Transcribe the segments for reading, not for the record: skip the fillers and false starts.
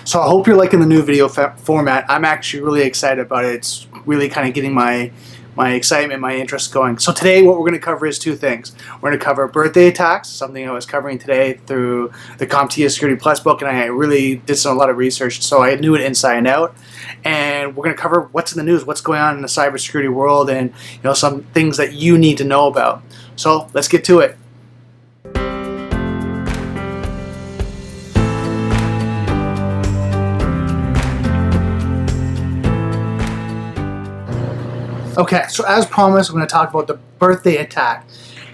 So I hope you're liking the new video format. I'm actually really excited about it. It's really kind of getting my excitement, my interest going. So today what we're going to cover is two things. We're going to cover birthday attacks, something I was covering today through the CompTIA Security Plus book, and I really did a lot of research, so I knew it inside and out. And we're going to cover what's in the news, what's going on in the cybersecurity world, and some things that you need to know about. So let's get to it. Okay, so as promised, we're going to talk about the birthday attack.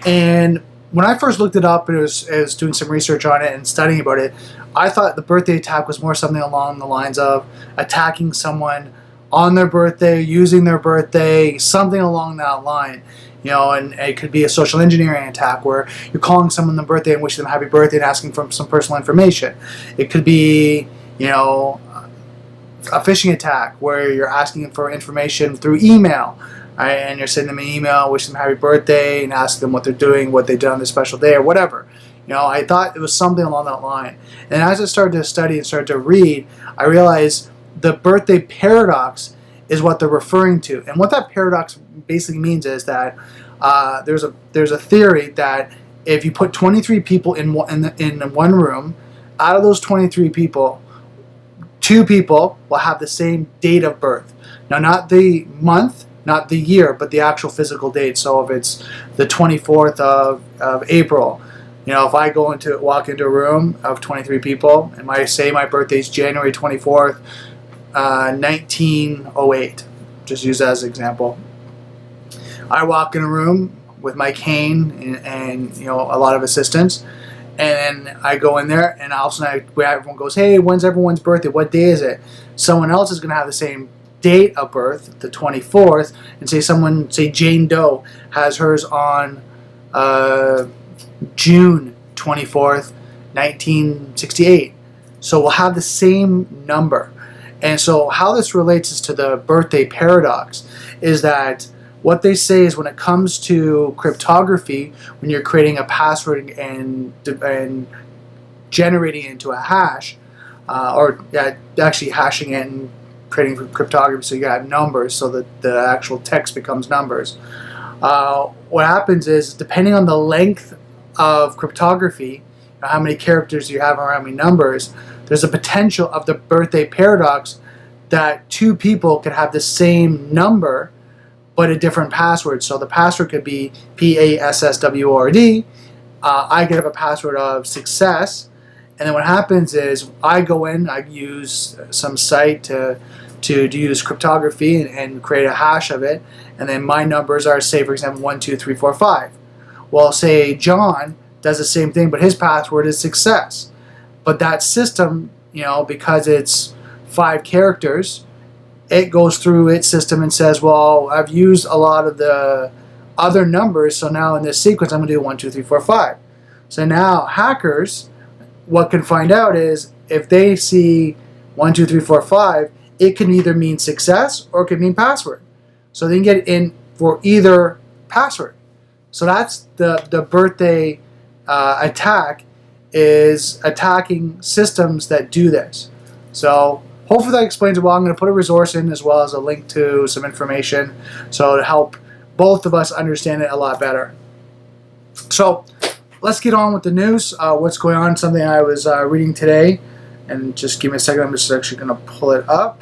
And when I first looked it up and was doing some research on it and studying about it, I thought the birthday attack was more something along the lines of attacking someone on their birthday, using their birthday, something along that line. And it could be a social engineering attack where you're calling someone their birthday and wishing them happy birthday and asking for some personal information. It could be, a phishing attack where you're asking for information through email, right? And you're sending them an email, wishing them happy birthday, and asking them what they're doing, what they did on their special day, or whatever. I thought it was something along that line. And as I started to study and started to read, I realized the birthday paradox is what they're referring to. And what that paradox basically means is that there's a theory that if you put 23 people in one room, out of those 23 people, 2 people will have the same date of birth. Now, not the month, not the year, but the actual physical date. So if it's the 24th of April, if I walk into a room of 23 people and I say my birthday is January 24th, 1908, just use that as an example. I walk in a room with my cane and a lot of assistants. And then I go in there, and all of a sudden everyone goes, "Hey, when's everyone's birthday? What day is it?" Someone else is going to have the same date of birth, the 24th, and say Jane Doe has hers on June 24th, 1968. So we'll have the same number. And so how this relates to the birthday paradox is that what they say is when it comes to cryptography, when you're creating a password and generating it into a hash, actually hashing it and creating cryptography, so you got numbers, so that the actual text becomes numbers. What happens is, depending on the length of cryptography, how many characters you have or how many numbers, there's a potential of the birthday paradox that 2 people could have the same number but a different password. So the password could be PASSWORD. I could have a password of success, and then what happens is I go in, I use some site to use cryptography and create a hash of it, and then my numbers are, say for example, 1 2 3 4 5. Well, say John does the same thing, but his password is success. But that system, because it's 5 characters, it goes through its system and says, well, I've used a lot of the other numbers, so now in this sequence I'm going to do 1 2 3 4 5. So now hackers, what can find out is if they see 1 2 3 4 5, it can either mean success or it can mean password. So they can get in for either password. So that's the birthday attack, is attacking systems that do this. So hopefully that explains it well. I'm going to put a resource in as well as a link to some information, so to help both of us understand it a lot better. So let's get on with the news. What's going on, something I was reading today, and just give me a second, I'm just actually going to pull it up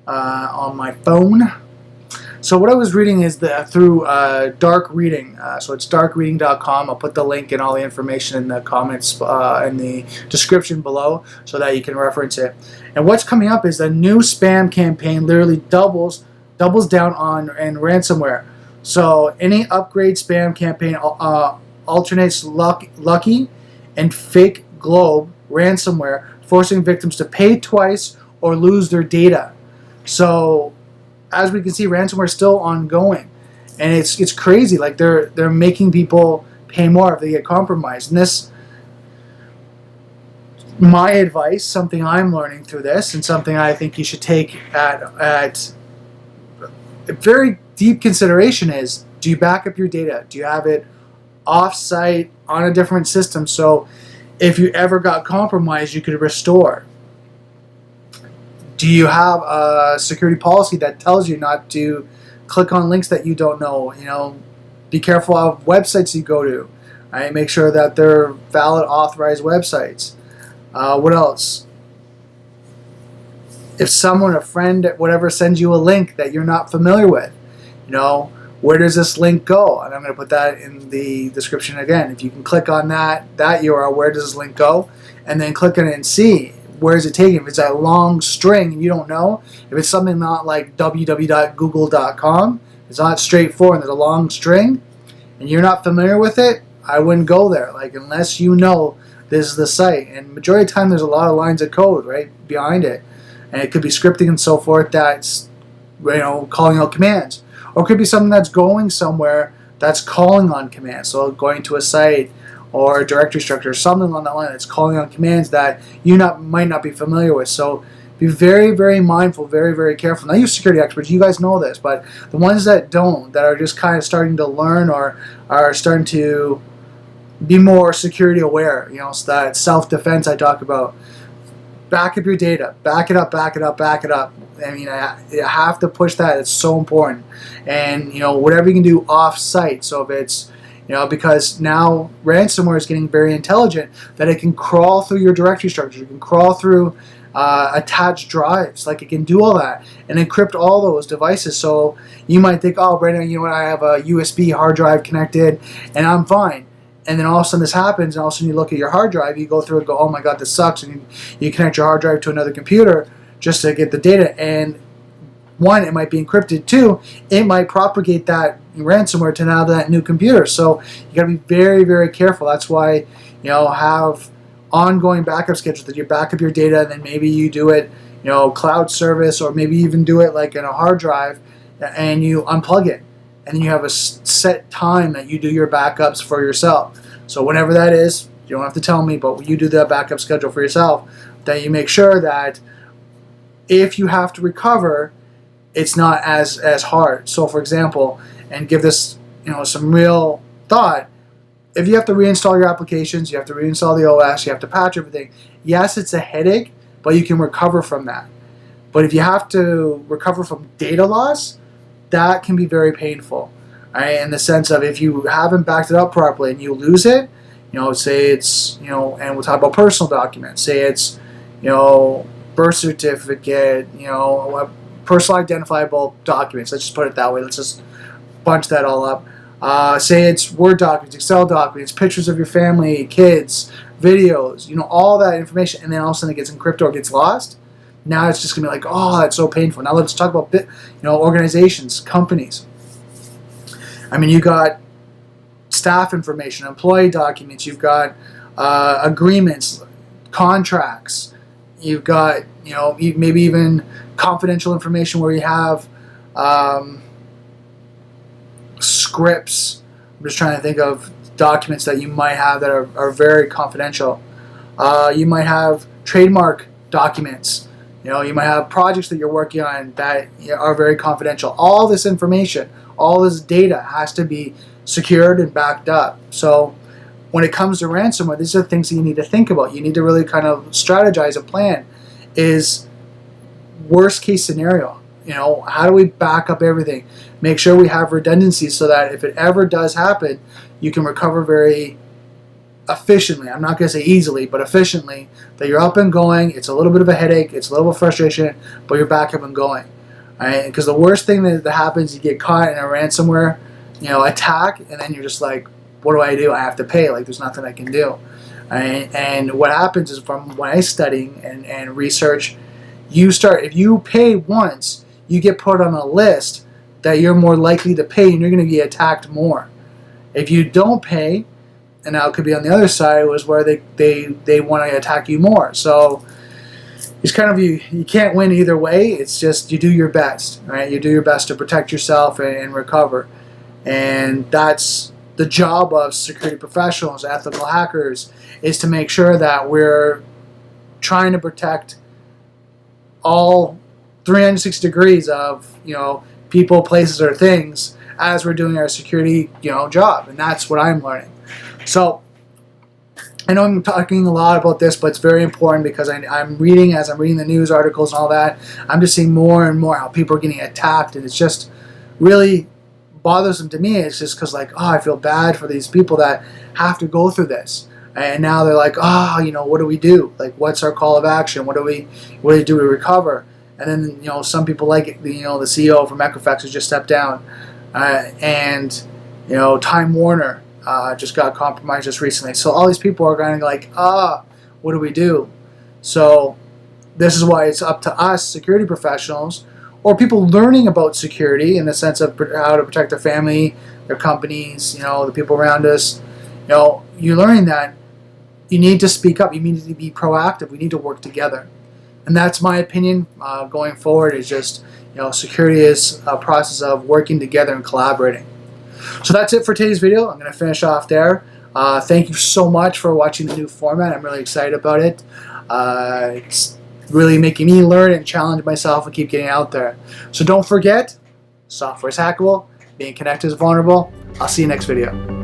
on my phone. So what I was reading is through Dark Reading. So it's darkreading.com. I'll put the link and all the information in the comments in the description below so that you can reference it. And what's coming up is a new spam campaign literally doubles down on ransomware. So any upgrade spam campaign alternates Locky and FakeGlobe ransomware, forcing victims to pay twice or lose their data. So as we can see, ransomware is still ongoing, and it's crazy. Like they're making people pay more if they get compromised. And this, my advice, something I'm learning through this, and something I think you should take at a very deep consideration is: do you back up your data? Do you have it off-site on a different system, so if you ever got compromised, you could restore? Do you have a security policy that tells you not to click on links that you don't know? You know, be careful of websites you go to. Right? Make sure that they're valid, authorized websites. What else? If someone, a friend, whatever, sends you a link that you're not familiar with, you know, where does this link go? And I'm going to put that in the description again. If you can click on that URL, where does this link go? And then click on it and see, where is it taking? If it's a long string and you don't know, if it's something not like www.google.com, it's not straightforward, and there's a long string, and you're not familiar with it, I wouldn't go there. Like, unless you know this is the site. And majority of the time, there's a lot of lines of code right behind it, and it could be scripting and so forth that's, you know, calling out commands, or it could be something that's going somewhere that's calling on commands. So going to a site or a directory structure, or something along that line that's calling on commands that you might not be familiar with. So be very, very mindful, very, very careful. Now, you security experts, you guys know this, but the ones that don't, that are just kind of starting to learn or are starting to be more security aware, you know, so that self-defense I talk about. Back up your data. Back it up, back it up, back it up. I mean, you have to push that. It's so important. And, you know, whatever you can do off-site. So if it's, you know, because now ransomware is getting very intelligent, that it can crawl through your directory structure. It can crawl through attached drives. Like, it can do all that and encrypt all those devices. So you might think, oh, Brandon, you know what, I have a USB hard drive connected and I'm fine. And then all of a sudden this happens, and all of a sudden you look at your hard drive, you go through and go, oh my God, this sucks. And you connect your hard drive to another computer just to get the data. And one, it might be encrypted. Two, it might propagate that ransomware to now that new computer. So you got to be very, very careful. That's why, you know, have ongoing backup schedules, that you back up your data, and then maybe you do it, you know, cloud service, or maybe even do it like in a hard drive, and you unplug it. And then you have a set time that you do your backups for yourself. So whenever that is, you don't have to tell me, but you do that backup schedule for yourself, that you make sure that if you have to recover, it's not as hard. So for example, and give this, you know, some real thought, if you have to reinstall your applications, you have to reinstall the OS, you have to patch everything, yes, it's a headache, but you can recover from that. But if you have to recover from data loss, that can be very painful, right? In the sense of, if you haven't backed it up properly and you lose it, you know, say it's, you know, and we'll talk about personal documents, say it's, you know, birth certificate, you know, personal identifiable documents, let's just put it that way, let's just bunch that all up. Say it's Word documents, Excel documents, pictures of your family, kids, videos, you know, all that information, and then all of a sudden it gets encrypted or gets lost. Now it's just going to be like, oh, that's so painful. Now let's talk about, you know, organizations, companies. I mean, you got staff information, employee documents, you've got agreements, contracts, you've got, you know, maybe even confidential information where you have scripts. I'm just trying to think of documents that you might have that are very confidential. You might have trademark documents. You know, you might have projects that you're working on that are very confidential. All this information, all this data has to be secured and backed up. So when it comes to ransomware, these are the things that you need to think about. You need to really kind of strategize a plan. Is worst case scenario, you know, how do we back up everything? Make sure we have redundancy so that if it ever does happen, you can recover very efficiently. I'm not going to say easily, but efficiently, that you're up and going. It's a little bit of a headache, it's a little bit of frustration, but you're back up and going. Right? Because the worst thing that happens, you get caught in a ransomware, you know, attack, and then you're just like, what do? I have to pay. Like, there's nothing I can do. Right? And what happens is, from when I study and research, if you pay once, you get put on a list that you're more likely to pay, and you're going to get attacked more. If you don't pay, and now it could be on the other side, was where they want to attack you more. So it's kind of, you can't win either way. It's just you do your best, right? You do your best to protect yourself and recover. And that's the job of security professionals, ethical hackers, is to make sure that we're trying to protect all 360 degrees of, you know, people, places, or things as we're doing our security, you know, job. And that's what I'm learning. So I know I'm talking a lot about this, but it's very important because I'm reading, as I'm reading the news articles and all that, I'm just seeing more and more how people are getting attacked, and it's just really bothersome to me. It's just because, like, oh, I feel bad for these people that have to go through this. And now they're like, oh, you know, what do we do? Like, what's our call of action? What do we do to recover? And then, you know, some people like, you know, the CEO from Equifax has just stepped down. And, you know, Time Warner just got compromised just recently. So all these people are going to like, what do we do? So this is why it's up to us, security professionals, or people learning about security in the sense of how to protect their family, their companies, you know, the people around us. You know, you're learning that you need to speak up. You need to be proactive. We need to work together. And that's my opinion going forward, is just, you know, security is a process of working together and collaborating. So that's it for today's video. I'm going to finish off there. Thank you so much for watching the new format. I'm really excited about it. It's really making me learn and challenge myself and keep getting out there. So don't forget, software is hackable, being connected is vulnerable. I'll see you next video.